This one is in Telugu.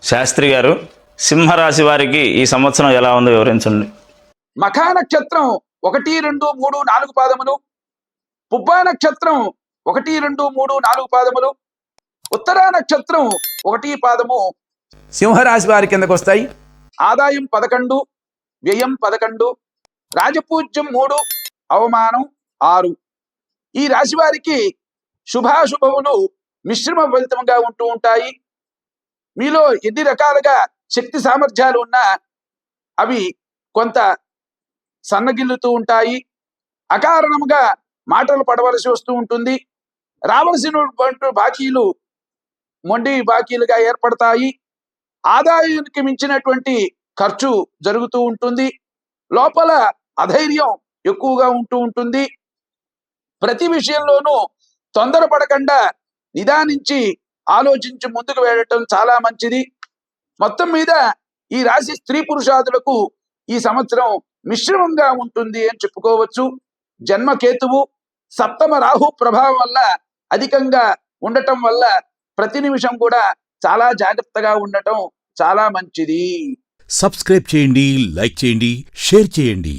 శాస్త్రి గారు, సింహరాశి వారికి ఈ సంవత్సరం ఎలా ఉందో వివరించండి. మఖా నక్షత్రం 1, 2, 3, 4 పాదములు, పుబ్బా నక్షత్రం 1, 2, 3, 4 పాదములు, ఉత్తరా నక్షత్రం 1 పాదము సింహరాశి వారి కిందకు వస్తాయి. ఆదాయం 11, వ్యయం 11, రాజపూజ్యం 3, అవమానం 6. ఈ రాశి వారికి శుభాశుభములు మిశ్రమ ఫలితంగా ఉంటూ ఉంటాయి. మీలో ఎన్ని రకాలుగా శక్తి సామర్థ్యాలు ఉన్నా అవి కొంత సన్నగిల్లుతూ ఉంటాయి. అకారణంగా మాటలు పడవలసి వస్తూ ఉంటుంది. రావలసినటువంటి బాకీలు మొండి బాకీలుగా ఏర్పడతాయి. ఆదాయానికి మించినటువంటి ఖర్చు జరుగుతూ ఉంటుంది. లోపల అధైర్యం ఎక్కువగా ఉంటూ ఉంటుంది. ప్రతి విషయంలోనూ తొందరపడకుండా నిదానించి ఆలోచించి ముందుకు వెళ్ళటం చాలా మంచిది. మొత్తం మీద ఈ రాశి స్త్రీ పురుషాదులకు ఈ సంవత్సరం మిశ్రమంగా ఉంటుంది అని చెప్పుకోవచ్చు. జన్మకేతువు సప్తమ రాహు ప్రభావం వల్ల అధికంగా ఉండటం వల్ల ప్రతి నిమిషం కూడా చాలా జాగ్రత్తగా ఉండటం చాలా మంచిది. సబ్స్క్రైబ్ చేయండి, లైక్ చేయండి, షేర్ చేయండి.